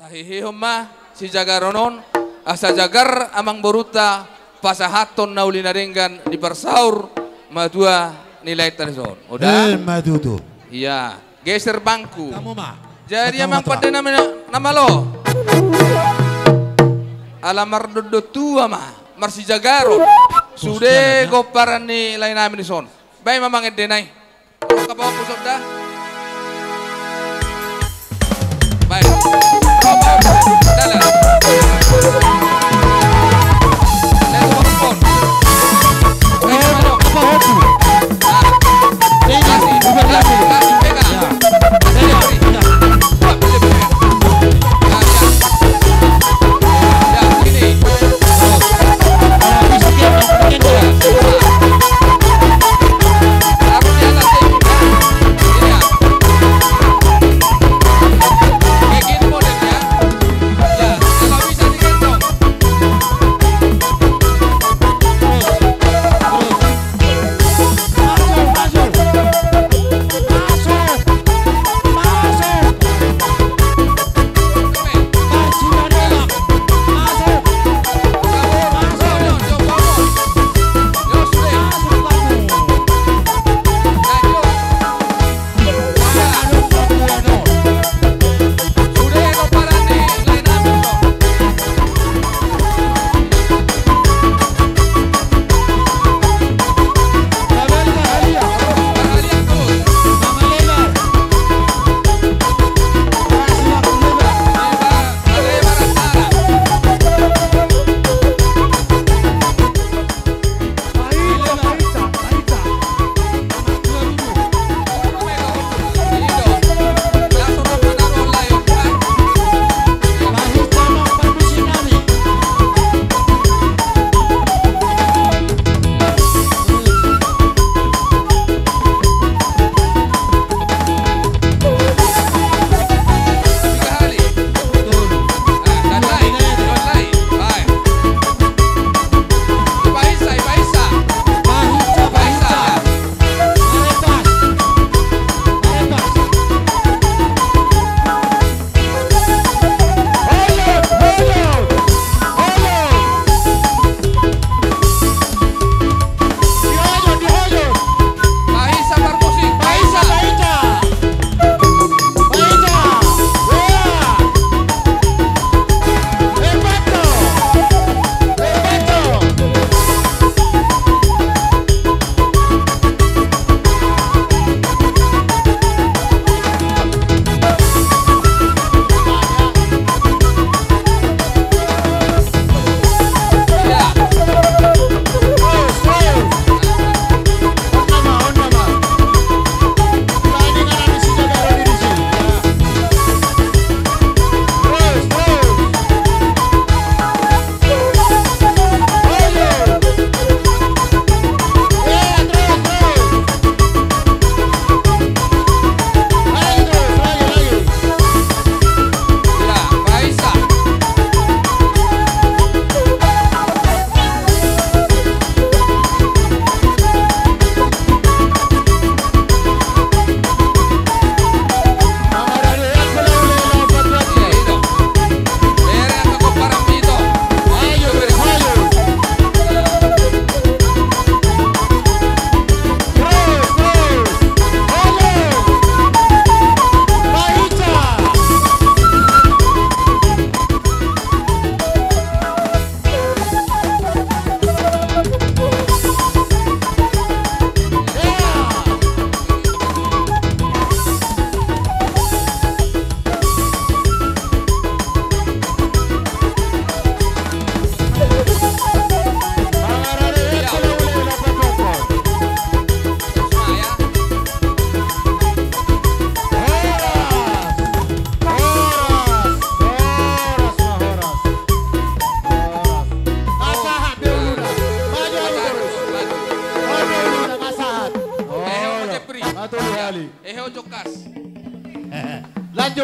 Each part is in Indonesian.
Tahihi mah si Jagaronon asa jagar amang boruta pasahaton naulina dengan di persaur madua nilai terzon. Udah? Madu tuh. Iya, geser bangku. Kamu mah. Jadi amang pada nama lo. Alamar dodo tua mah, marsi Jagaron. Sudah goparan ni lain amin son. Baik mamang edenai. Kalau kapaw pusok dah. Baik. Dalam.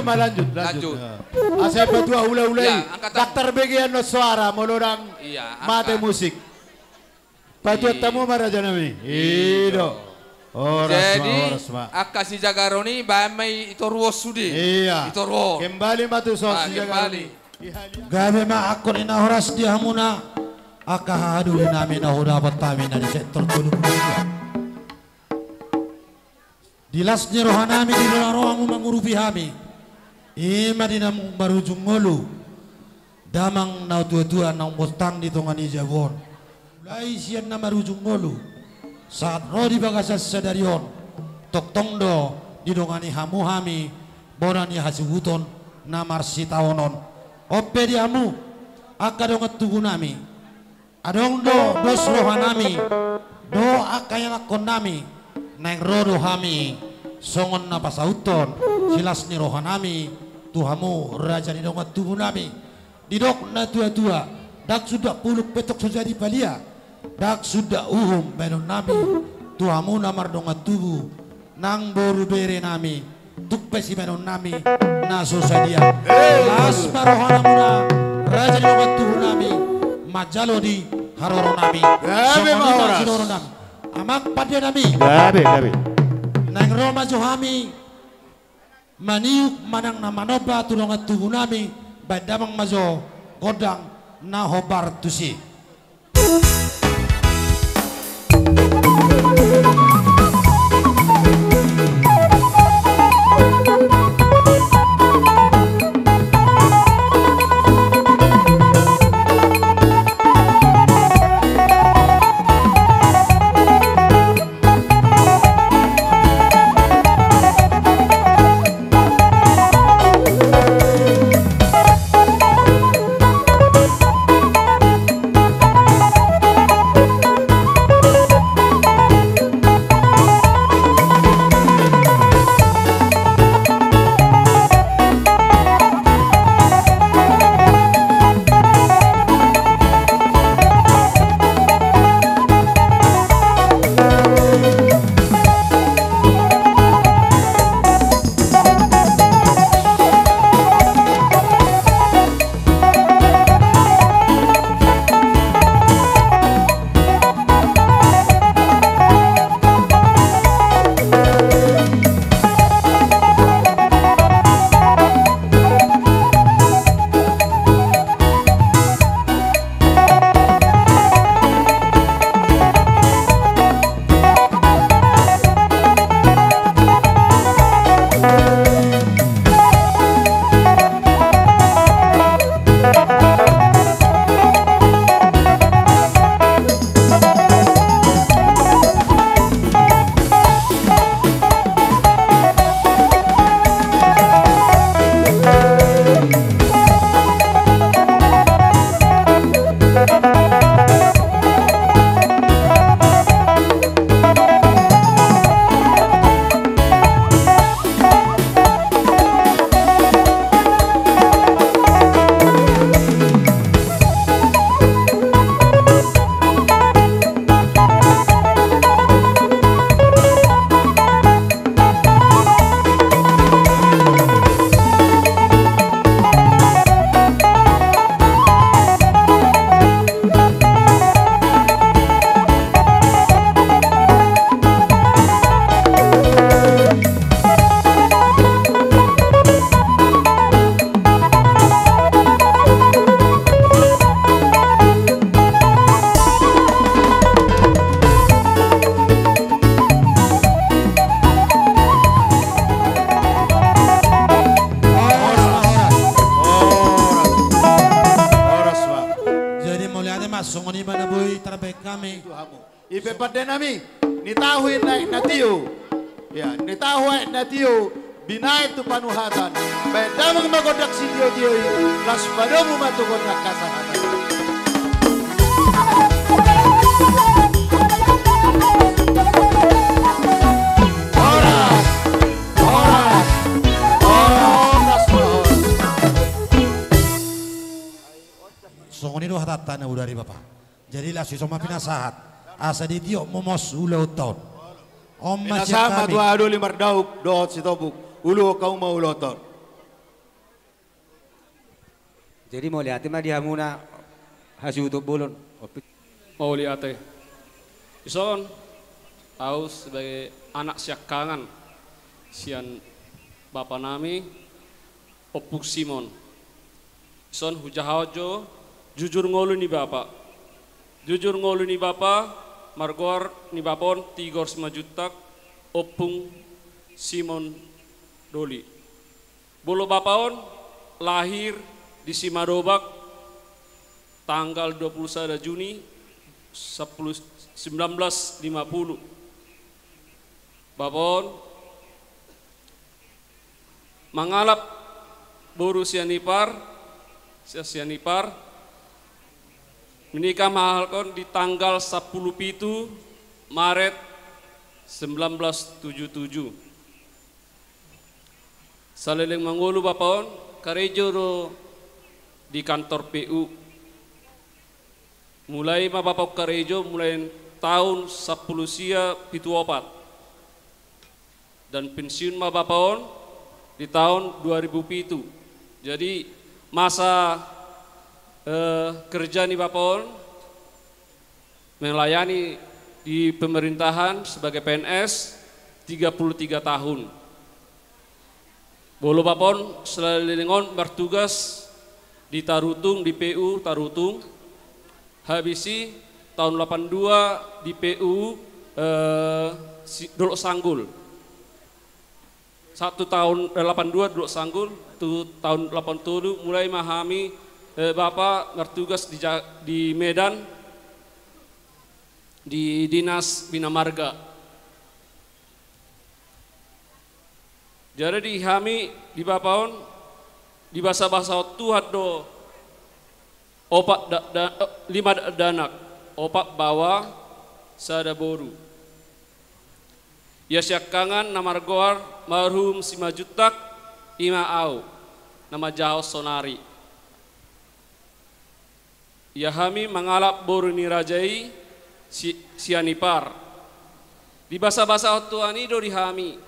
Lanjut. Asal berdua ulai-ulai. Ya, Dokter bagian no suara molorang mate musik. Batu tamu maraja nami. Ido. Jadi akka si Jagaroni bamai itu ruos sudi. Iya. Itu ruos. Kembali matu so si Jagaroni. Gabe ma ako ni nahoras di hamuna. Aka haduli namin na huda patami na di sektor tulog niya. Dilas ni rohanami di rohanami mangurupi hami. Ima di namong marujung ngolu. Damang na tua-tua na umostang dito nga ni Javon. Mulai siyan na marujung ngolu. Saat rodi bagasas sadarion toktongdo didongani hamu hami bonani hasibuton namar sitawonon ope di hamu akadongat tugunami adong do dos rohanami do akayan konami neng rodo hami songon na pasauton silas ni rohanami tuhamu raja didongat tugunami didok na tua-tua dak sudah puluk petok sejadi palia dak sudah benon nami tuamu namar dongat tubuh nang boru bere nami tuk pesi benon nami na sosadia las marohana muna raja dongat tubuh nami majalo di haroro nami somoni nami amak padia nami gabe nang roma johami maniuk manang na manoba tu dongat tubuh nami badamang majo godang na hobar tusi. Songoni mana boy terbaik kami. Ipe pada nami, ni tahu naik natiu, ya ni tahu natiu binai tu panuhatan. Bedamang magodak si dio las padamu matu kodak kasahatan. Songoni do hatatan udari bapak. Jadi lah si soma pinasahat. Asa di tio momos ulau tahun. Om masih Pinasama kami. tu ado limar dauk dohot si tobuk. Ulu kau mau ulotor. Jadi mau lihat mah dia muna hasil untuk bolon. Mau lihat ison Aku sebagai anak siakangan sian Bapak nami Opuk Simon. Son hujahajo jujur ngolu ni Bapak. Jujur ngolu ni Bapak margor ni Bapon 3,5 juta Opung Simon Doli. Bolo Bapon lahir di Simadobak tanggal 21 Juni 1950. Bapon mangalap boru sianipar menikah mahalkon di tanggal 10 pitu Maret 1977. Saleleng mangulu Bapon karejo di kantor PU. Mulai mabapok karejo mulai tahun 10 sia pitu opat. Dan pensiun mabapon di tahun 2007. Jadi masa kerja nih Bapon melayani di pemerintahan sebagai PNS 33 tahun. Bolo Bapon selalingon bertugas di Tarutung di PU Tarutung. Habisi tahun 82 di PU Dolok Sanggul. 1 tahun 82 Dolok Sanggul, tuh tahun 87 mulai memahami Bapak bertugas di Medan di Dinas Bina Marga. Jadi di Hami di Bapaon di bahasa-bahasa Tuhan do opak lima danak opak bawa sada boru. Ya syakangan nama argoar marhum Simajutak ima au nama jauh sonari. Ya hami mengalap boru nirajai sianipar. Di bahasa-bahasa Tuhan do di hami.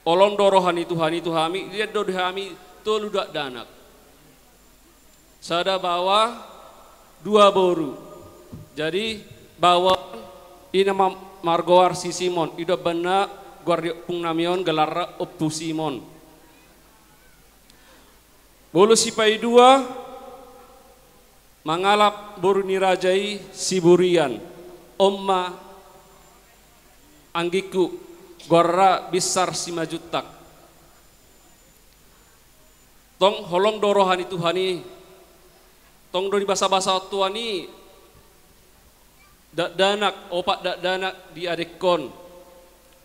Olong dorohani Tuhan itu hami dia do di hami tolu dak danak. Sada bawa 2 boru. Jadi bawa ini nama Margoar si Simon, ida bena guardia pung namion gelar Oppu Simon. Bolu sipai 2 mangalap boru nirajai Siburian, Omma anggiku guarra besar Simajutak. Tong holong dorohani Tuhani, tong do di bahasa-bahasa Tuhani dak danak opak dak danak di adekon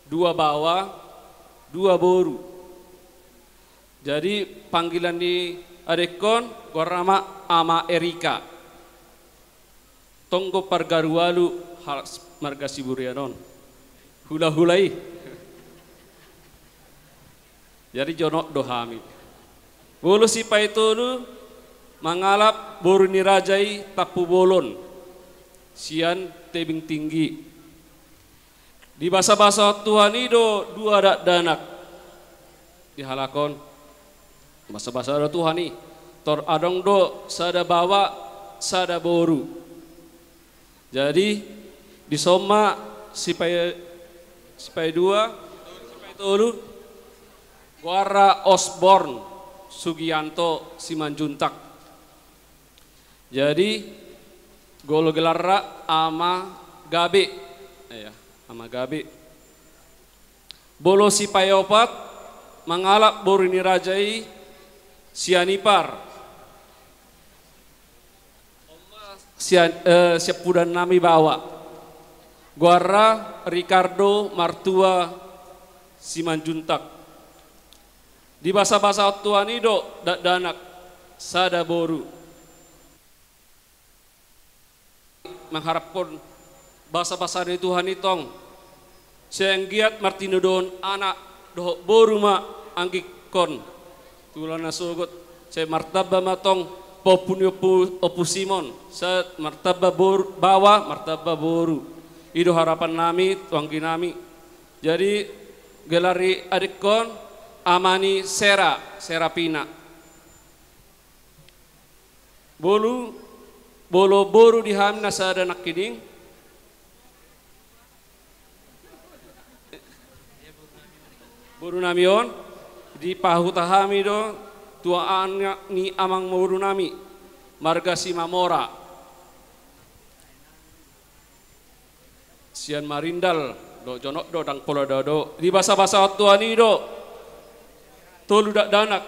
2 bawa 2 boru. Jadi panggilan di adekon gorama ama Erika tonggo pargarualu hal marga Siburianon hula-hulai. Jadi jonok dohami bolu sipai tolu mangalap boru nirajai tapu bolon sian tebing tinggi. Di bahasa-bahasa Tuhan itu 2 dak danak dihalakon bahasa-bahasa Tuhan ini tor adong do sada bawa sada boru. Jadi di soma sipai 2 sipai tolu Guara Osborne Sugianto Simanjuntak. Jadi golo gelarra ama gabe, ama gabe. Bolo sipai 4 mangalap boru nirajai sianipar. Siap pudan nami bawa. Guara Ricardo Martua Simanjuntak. Di bahasa-bahasa Tuhan itu dak danak sada boru. Mengharapkan bahasa-bahasa dari Tuhan itong senggiat martinodon anak doh boru ma anggikon tulana sugut saya martaba matong popun Oppu Simon saya martaba boru bawa martaba boru itu harapan nami tuangki nami. Jadi gelari adikon amani Serapina bolu bolo boru di hamna sada nakiding boru namion di pahutahami do tuaan ni amang boru nami marga si Mamora sian marindal do jonok do dang pola do di basa-basa tuani do tolu dak danak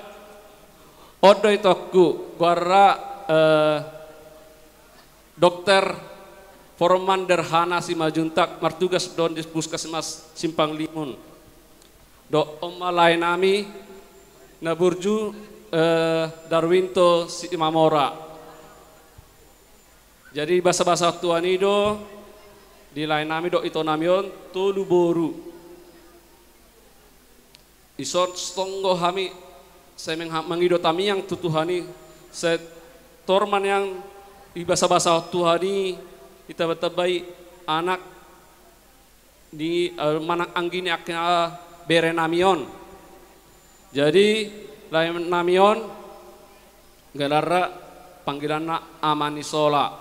odo itokku guara dokter Forman Derhana si Majuntak martugas don di puskesmas Simpang Limun do omalai nami naburju Darwinto si Mamora. Jadi basa-basa tuani do di lain nami do ito namion tolu boru ison stonggo hami semeng mangido tami yang tutuhani set torman yang di basa-basa tuhani kita betabai anak di manak anggini aknya bere namion. Jadi lain namion galara panggilan Amanisola.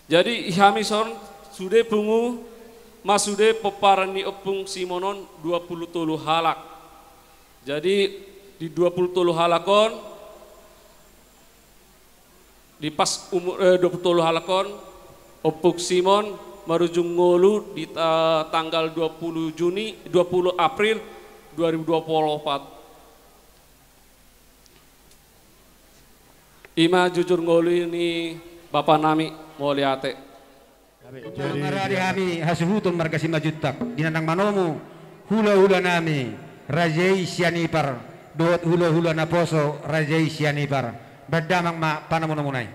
Jadi ihamison sudah pungu masude peparani opung simonon 20 tolu halak. Jadi di 20 tolu halakon di pas umur 20 tolu halakon opung simon marujung ngolu di tanggal 20 April 2024. Ima jujur ngolu ini Bapak Nami Moliate. Jadi kami hasuhutun marga si Majutak dinandang manomu hula-hula nami Rajai Sianipar dot hula-hula naposo Rajai Sianipar berdamang ma panamunamunay.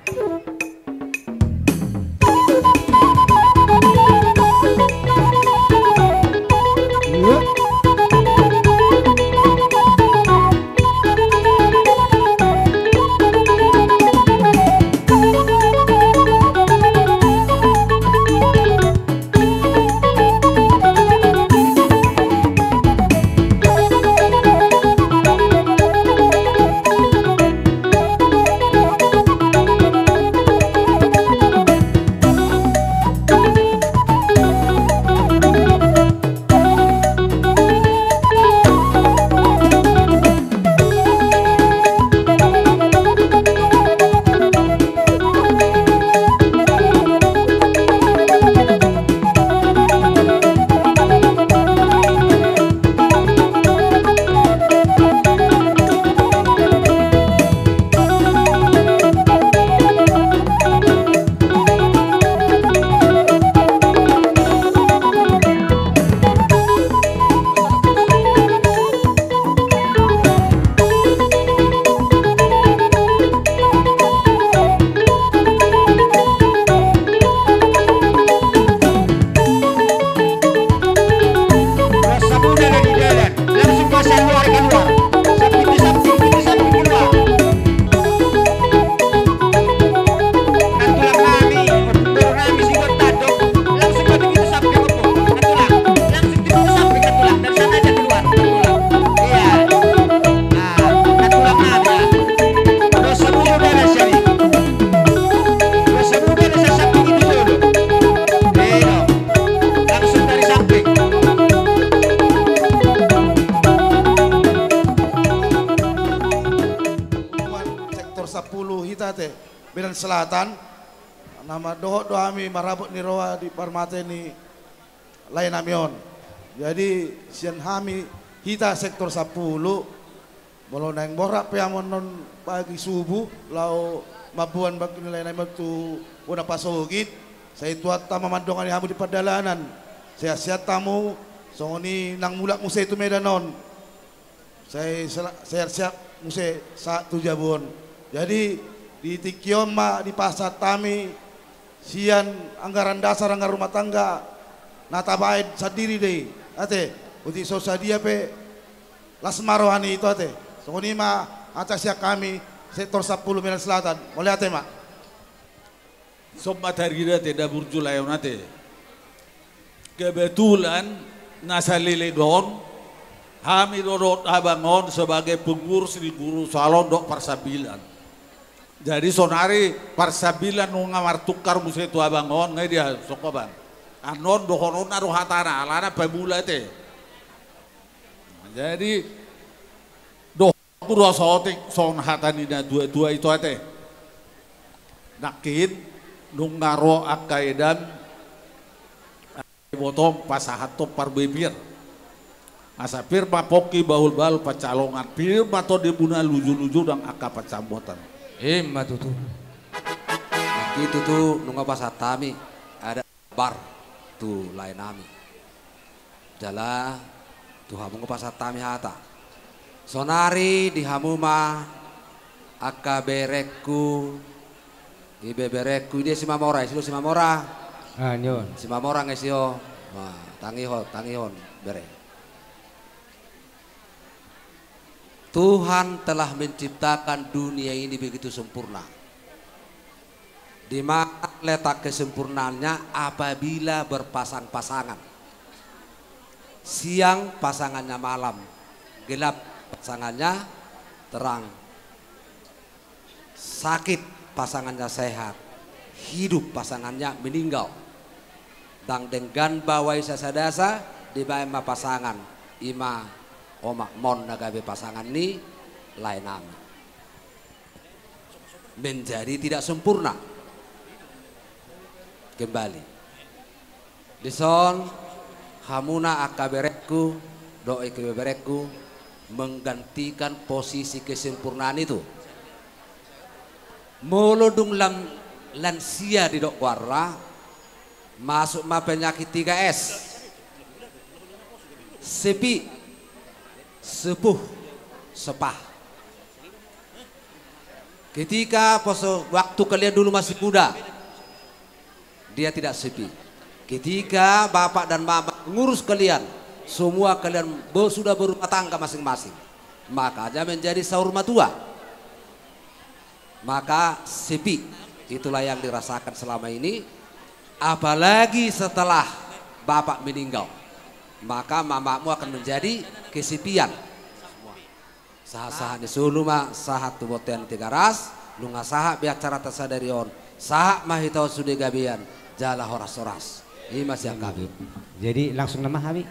Bilan Selatan nama doami marabut ni roa di parmate ni lain namion. Jadi sian hami hita sektor 10 bolo nang borak piamon non pagi subuh lau mabuan bagi nilai namion tu una pasogit saya tuat tama mandongan hamu di pedalanan saya siat tamu songoni nang mulak musai tu medanon saya siap musai saat tu jabon. Jadi di Tikioma di pasar tami sian anggaran dasar anggaran rumah tangga natabaid sadiri deh ate uti sosadia pe lasmarohani itu ate songoni ma atas ya kami sektor 10 Medan Selatan boleh ate mak sobat hargira tidak burjulayon ate kebetulan nasalile don kami dorot abangon sebagai pengurus di guru salon dok parsabilan. Jadi sonari parsabilan nunga martukar musai tu abangon ngai dia sokoban. Anon dohonon naruh hatana alana pemula te. Jadi doh pura sotik son hatanina dua itu ate. Nakit nung ngaro akaidan botong pasahato parbebir. Asa firma poki bahul bal pacalongan firma to dibuna luju-luju dang aka pacambotan. Matutu. Itu tuh nunga pasatami ada bar tuh lain nami. Jala tuh hamu ke pasatami hata. Sonari di hamuma aka bereku ibe bereku dia si mamora itu si mamora. Nyon. Si mamora ngesio. Wah, tangihon bere. Tuhan telah menciptakan dunia ini begitu sempurna. Di mana letak kesempurnaannya apabila berpasang-pasangan. Siang pasangannya malam, gelap pasangannya terang. Sakit pasangannya sehat, hidup pasangannya meninggal. Dan dengan bawai sasadasa di bawah pasangan ima omak mon nagabe pasangan ni lain nama. Menjadi tidak sempurna. Kembali. Dison hamuna akaberekku doi keberekku menggantikan posisi kesempurnaan itu. Molodung lansia di dok warla masuk ma penyakit 3S. Sepi, sepuh, sepah. Ketika waktu kalian dulu masih muda, dia tidak sepi. Ketika bapak dan mama ngurus kalian, semua kalian sudah berumah tangga masing-masing, makanya menjadi sahur matua. Maka sepi, itulah yang dirasakan selama ini. Apalagi setelah bapak meninggal, maka mamamu akan menjadi kesepian. Saha-saha di suluma sahat tuboten tiga ras, lunga saha biacara tasadarion, saha mahitau sude gabian, jala horas-horas. Ini masih yang kami. Jadi langsung nama kami.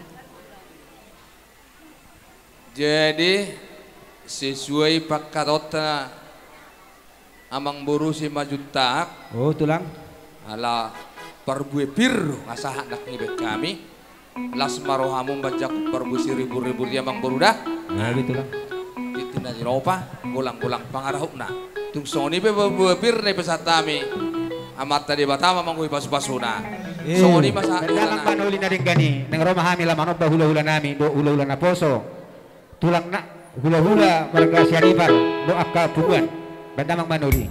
Jadi sesuai pakatota amang buru si majutak. Oh tulang. Ala parbue pir ngasahan nak ngibet kami. Las marohamu baca parbue si ribu-ribu dia amang buru dah. Nah gitu lah. Itu na Eropa, gulang-gulang pangarahukna. Tung soni pe parbue pir ne pesatami. Amat tadi batama mangui pasu-pasuna. Soni masa Dalam panuli na rin gani, nang Roma hami laman ba hula-hula nami, do hula-hula na poso. Tulang na hula-hula marga siarifar, do akka puguan. Bandamang manuli.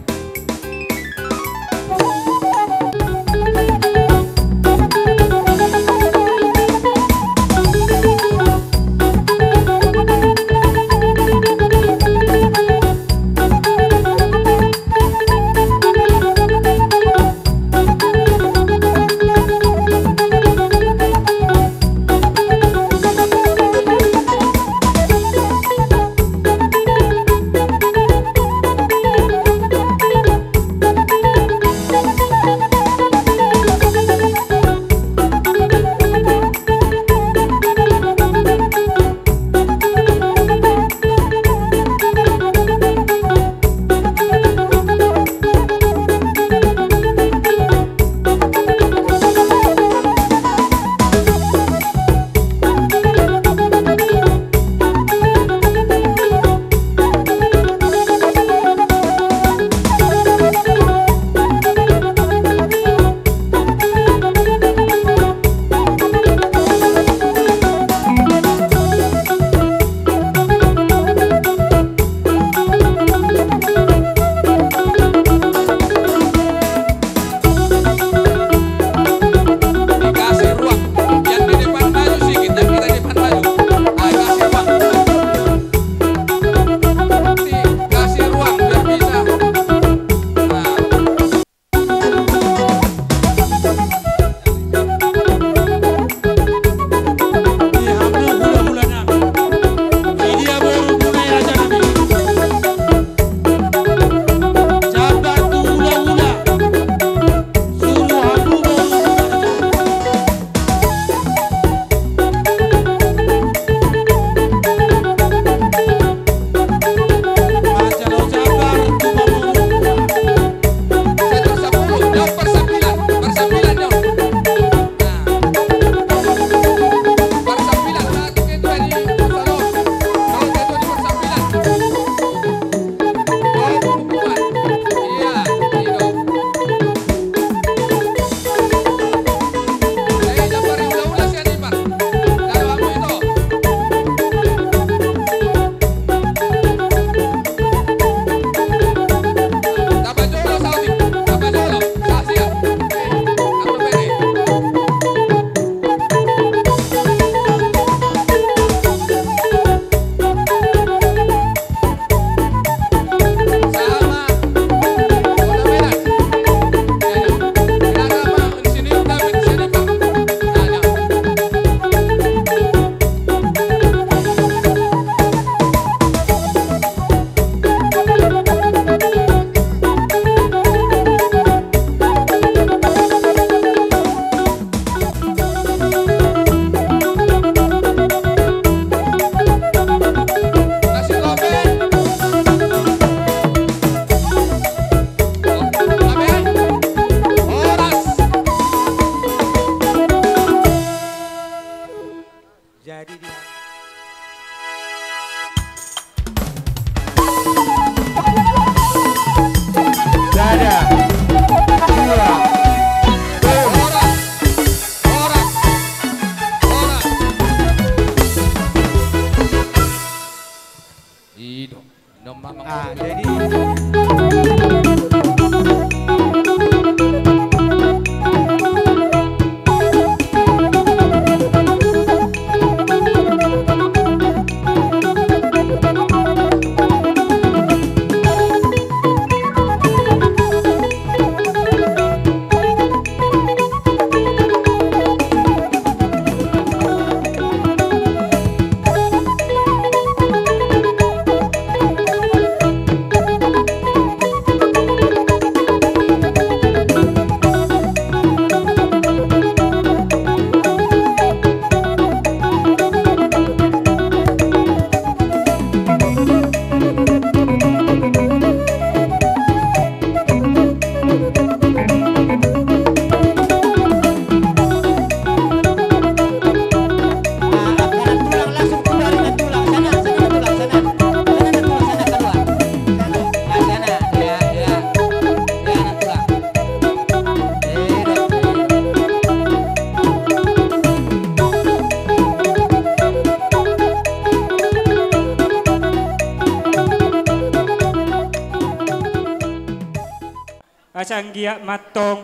asanggia matong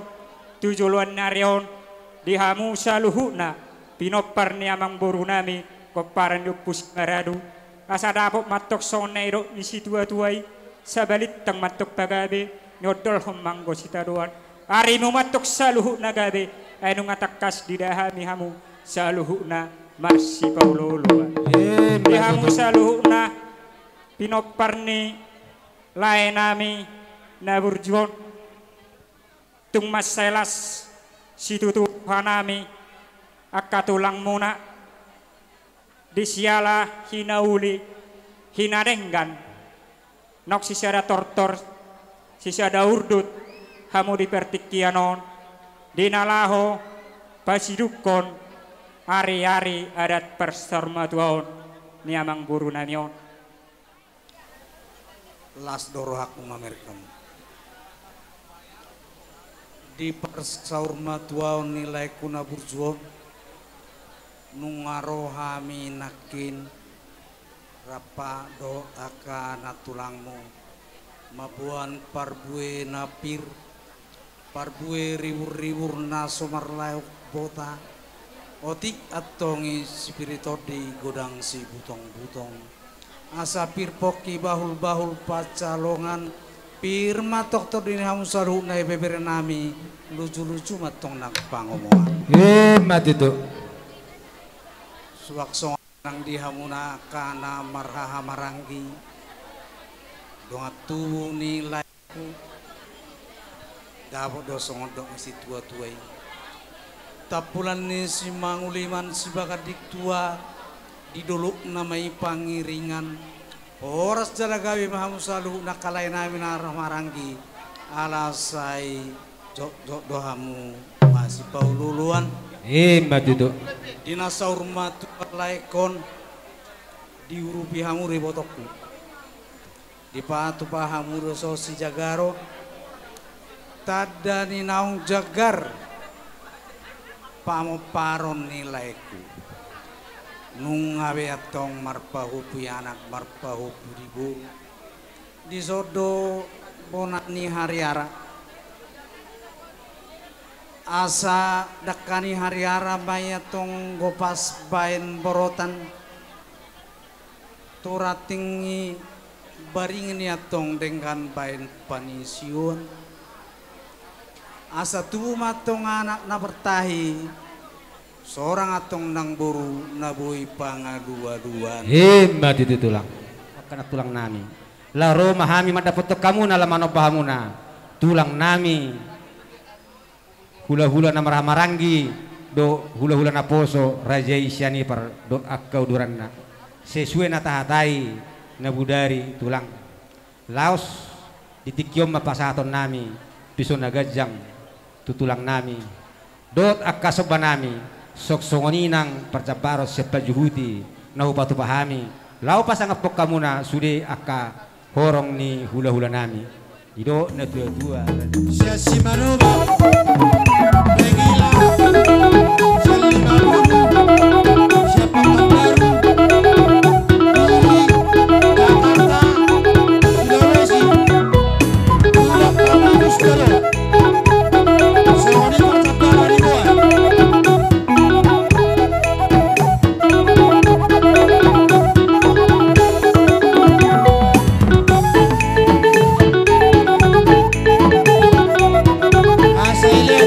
tujuluan narion dihamu saluhuna pinopar ni amang boru nami koparan yupus maradu asa dapok matok soneiro ni situa-tuai sabalit tang matok pagabe nyodol homanggo sitaduan arimu matok saluhuna gabe anu ngatakas di dahami hamu saluhuna marsi paulolo dihamu saluhuna pinopar ni lain nami naburjuon tung maselas situtu hanami akatulang muna disiala hinauli hinarenggan nok sisada tortor sisada urdut hamu dipertikianon dinalaho pasidukon ari-ari adat persormatuaon ni amang guru namion las dorohak umamerkam di persaur matuaon nilai kuna burjuon nungaro hami nakin rapa do aka natulangmu mabuan parbue napir parbue riwur-riwur na somarlauk bota otik atongi spirito di godang si butong-butong asapir poki bahul-bahul pacalongan pir matok to dini hamu saru nai bebere nami lucu-lucu matong nak pangomongan mati tu suwakso nang di hamuna kana marhaha maranggi dongat tu nilaiku dapot dosong odok isi tua-tuai tapulan ni si manguliman si bakadik tua didoluk namai pangiringan Oras jala gawe mahamu salu nakalay namin arah maranggi alasay jok dohamu masih paululuan matuto dinasaur matu laikon diurupi hamu ribotokku dipatu pahamu roso si jagaro tada ni naung jagar pamo paron nilaiku nung abe atong marpahu puyanak marpahu puribu disodo bonak ni hariara asa dakani hariara bayatong gopas bain borotan turatingi baringin atong dengan bain panisiun asa tubuh matong anak na bertahi seorang atong nang boru nabuhi pangadua-duan mati itu tulang akan tulang nami laro mahami madapat kamu na lamano pahamuna tulang nami hula-hula na maranggi do hula-hula na poso raja isyani par do akkau duran na sesuai na tahatai na budari tulang laos ditikyom mapasaton nami piso nagajang tutulang nami dot akkasoba nami sok songoninang percabaros sepajuhuti nahupatu pahami lau pasangapok kamuna sude aka horong ni hula-hula nami ido na dua-dua Siasi manuba Begila Sali manuba Siapa kabaru Uri Jakarta Sulawesi Pulau Pramanus Kalo Songoni percapa ribuan Asile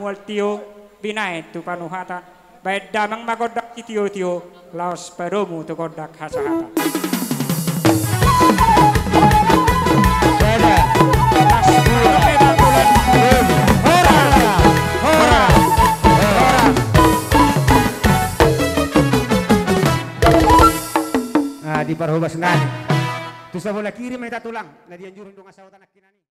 mual tio binai tu panuhata baik damang magodak tio tio laos padomu tu godak hasahata di parhubas nani tu sa bola kiri may tatulang na dianjurin dong asawa tanak kinani